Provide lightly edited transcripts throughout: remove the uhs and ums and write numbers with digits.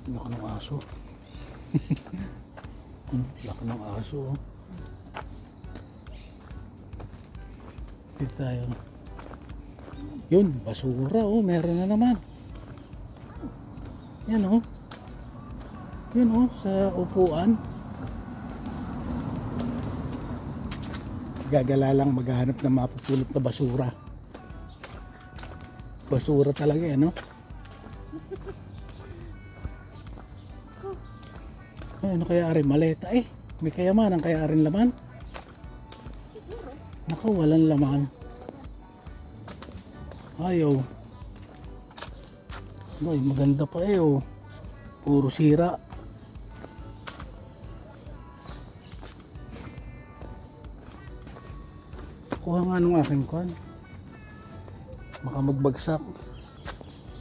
Laki ng aso. Laki ng aso. Dito tayo. Yun, basura oh, meron na naman. Yan oh. Yun oh, sa upuan. Gagala lang maghahanap ng mapupulot na basura. Basura talaga yan no? Ay, ano kaya rin maleta eh? May kayamanan kaya rin laman? Naku, walang laman. Ayaw. Ay, maganda pa eh oh. Puro sira. Kuha nga nung aking kwan. Baka magbagsak.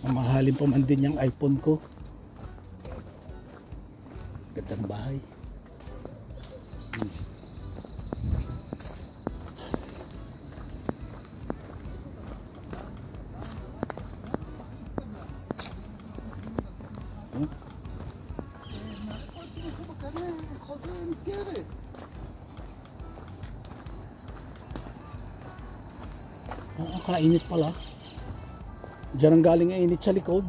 Mamahalin pa man din yung iPhone ko. Gandang bahay. Kainit pala. Diyan ang galing ang init sa likod.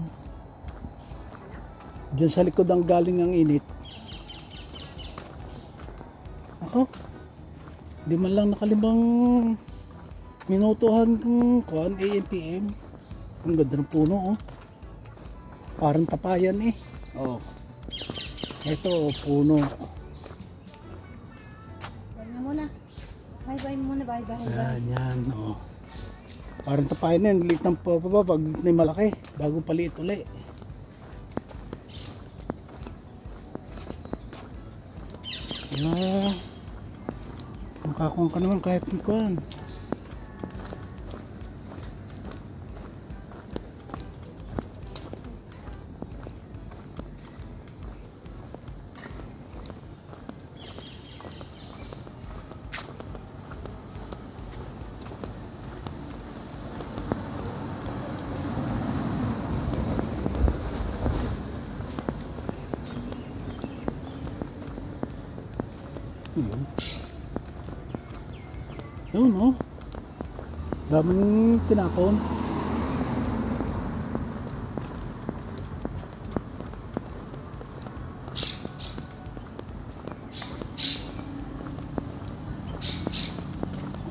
Diyan sa likod ang galing ang init. Ako, di man lang nakalimang minuto hanggang kuan AM/PM. Ang ganda ng puno oh. Parang tapayan eh. Oh. Ito puno. Bye na muna. Bye muna, bye. Yan oh. Parang tapayan na yan, liit ng pababa pag may malaki, bagong paliit ulit. Makakuha ka naman kahit kuhan. Yun oh. Daming tinapon.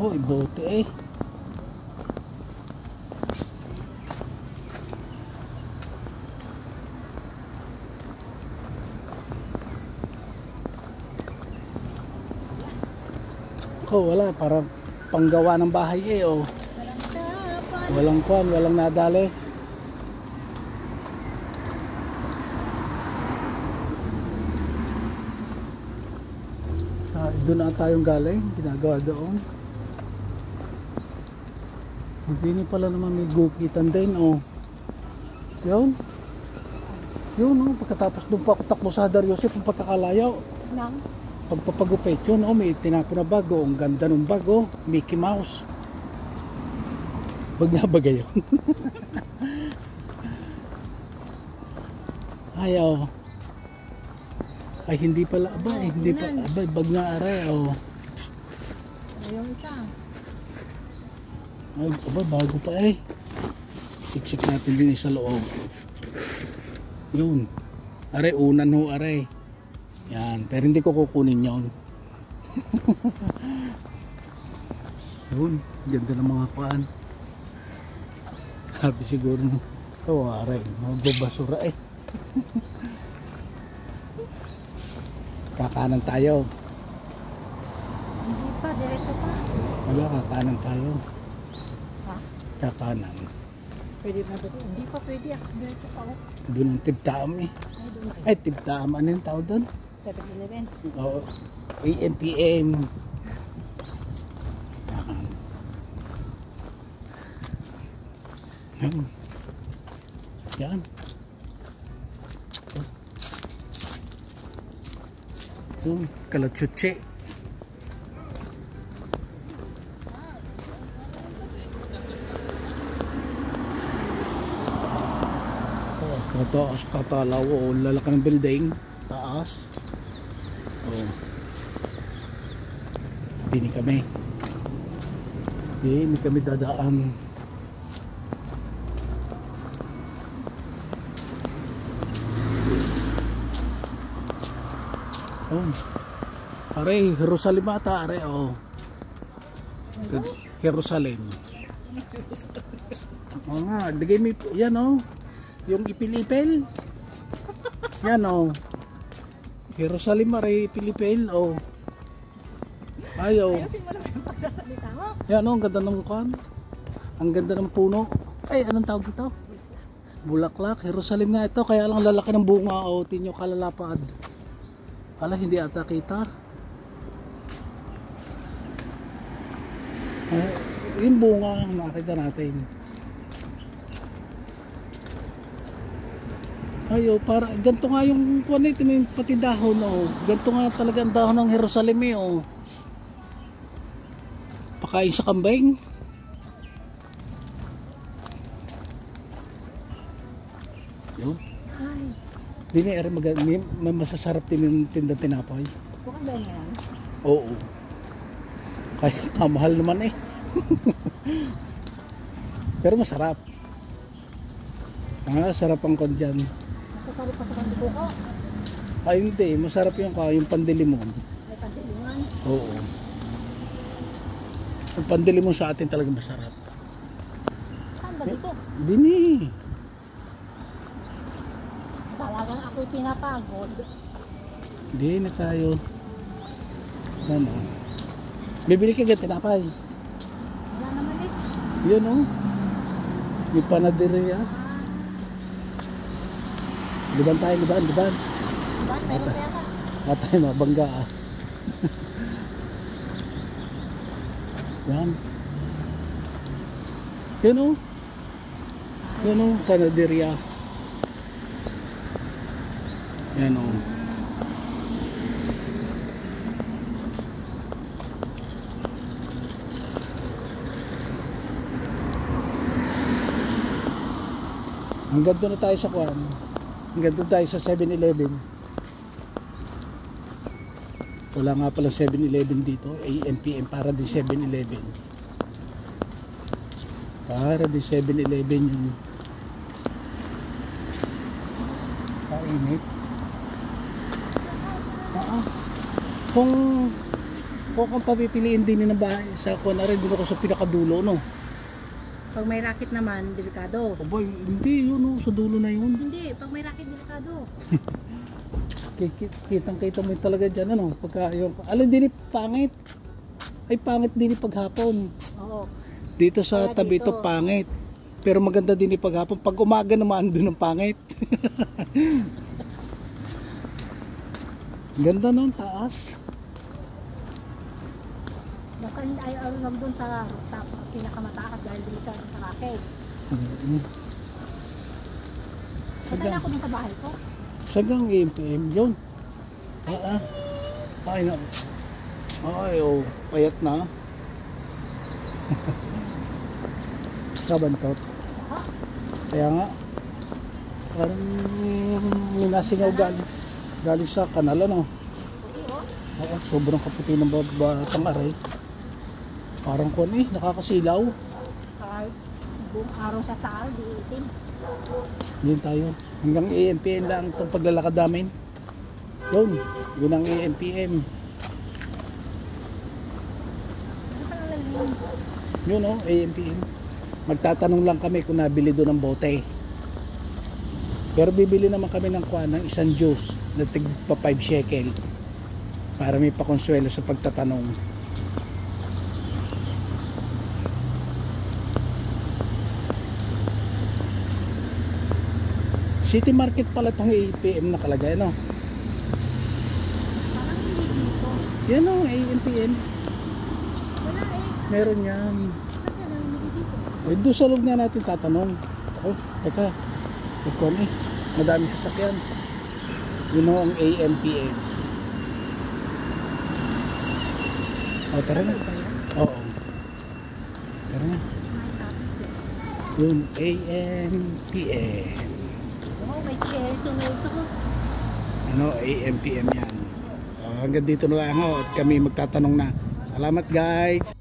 Oh, ibote eh. Oh, wala, parang panggawa ng bahay eh oh. Walang kwan, walang nadali. Doon na tayong galing, ginagawa doon. Hindi pala naman may gupitan din oh. Yun. Yun oh, pagkatapos doon pa ako takbo sa Hadar Yosef ang pagkakalayaw. Nang? Pagpapagupit yun oh, may tinapo na bago. Ang ganda ng bago, Mickey Mouse. Bag na bagay yun. Ayaw. Ay hindi pala abay, hindi pa abay, bag na aray oh. Yung isa. Ay, aba, bago pa eh. Siksik natin din sa loob. Yun. Aray, unan ho, aray. Yan, pero hindi ko kukunin yun. Yun, ganda ng mga kuan. Sabi siguro, oh, aray, magbabasura eh. Kakanan tayo. Hindi pa, diretso pa. Wala, kakanan tayo. Ha? Kakanan. Pwede na doon. Hindi pa pwede ah. Diretso pa oh. Doon ang tibtaam eh. Ay, doon. Ay, tibtaam. Ano yung tawag doon? 7-Eleven. Oo. AM/PM. Yan. Yung kalachuche. Sa taas katalaw, o lalaki ng building. Taas. Oh. Dini kami. Dini kami dadaan. Oh. Are, Jerusalem ata, are, oh. Jerusalem. Oo nga, digay mo, yan oh. Yung ipil-ipil. Yan oh. Jerusalem, are, ipil-ipil, oh. Ayaw. Ayusin mo naman yung pagsasalita mo. Yan oh, ang ganda ng kwan. Ang ganda ng puno. Ay, anong tawag ito? Bulaklak. Jerusalem nga ito, kaya lang lalaki ng bunga, oh. Tinyo kalalapad. Hala, hindi ata kita. Yung bunga makita natin. Ayo, para ganito nga yung kuwan ito, yung pati dahon, oh. Ganito nga talaga ang dahon ng Jerusalem, eh, oh. Pakain sa kambing. Yo. Ay, Dini ere may masasarap din yung tinda tinapay. bukan ba yan? Oo. Kaya kamahal naman eh. Pero masarap. Sarap ang kon dyan. Masasarap pa sa kandibo ko. Ay hindi, masarap yung pandilimon. May pandilingan. Oo. Yung pandilimon sa atin talaga masarap. Saan ba dito? Dini. Talagang ako'y pinapagod. Hindi na tayo. Yan o. Bibili ka ganyan tinapay. Wala naman eh. Yun o. May panaderia. Liban tayo, liban. Diba? Meron Ata. pa yata. Wala tayo mabangga ah. Yan. Yun o. Yun o, panaderia. Yan o. Hanggang doon na tayo sa kwan. Hanggang doon tayo sa 7-Eleven. Wala nga pala 7-Eleven dito. AM/PM para din 7-Eleven. Para din 7-Eleven yung kainit. Kung papipiliin din ng bahay sa kwan na rin, dito ko sa pinakadulo, no? Pag may racket naman, delikado. Abay, hindi yun, no? Sa dulo na yun. Hindi, pag may racket, delikado. Kitang-kita mo talaga dyan, ano? Pagka yung, alam, din pangit. Ay, pangit din paghapon. Oo. Dito sa Kaya tabi ito, dito. pangit. Pero maganda din paghapon. Pag umaga naman, doon ang pangit. Ganda nun, taas. Basta hindi ayaw lang doon sa rooftop, pinakamataas dahil delikado sa racket. Sasaya ako doon sa bahay ko. Sagang AM/PM yun. Ay na. Ay, oh, payat na. Kabantot. Ha? Kaya nga, parang minasingaw galing sa kanal, ano? Okay, oh. Oo, sobrang kaputi ng batang aray. Parang kung nakakasilaw. Kahit buong araw sa saal, di itim. Yun tayo. Hanggang AM/PM lang itong paglalakad namin. Yun ang AM/PM. Ano pa lang yun? Yun o, AM/PM. Magtatanong lang kami kung nabili doon ng bote. Pero bibili naman kami ng kuha ng isang juice na tig pa 5 shekel para may pakonsuelo sa pagtatanong. City Market pala itong AM/PM nakalagay, no? Parang hindi dito. Yan o, AM/PM. Wala eh. Meron yan. Bakit wala hindi dito? Ay, doon sa loob nga natin tatanong. Ako, teka. Ikaw eh. Madami sasakyan. Yun o ang AM/PM. O, tara na. Oo. Tara na. Yun, AM/PM. Oh, may eh. Sunod ko. Ano, AM, PM yan. Hanggang dito na lang ako at kami magtatanong na. Salamat guys!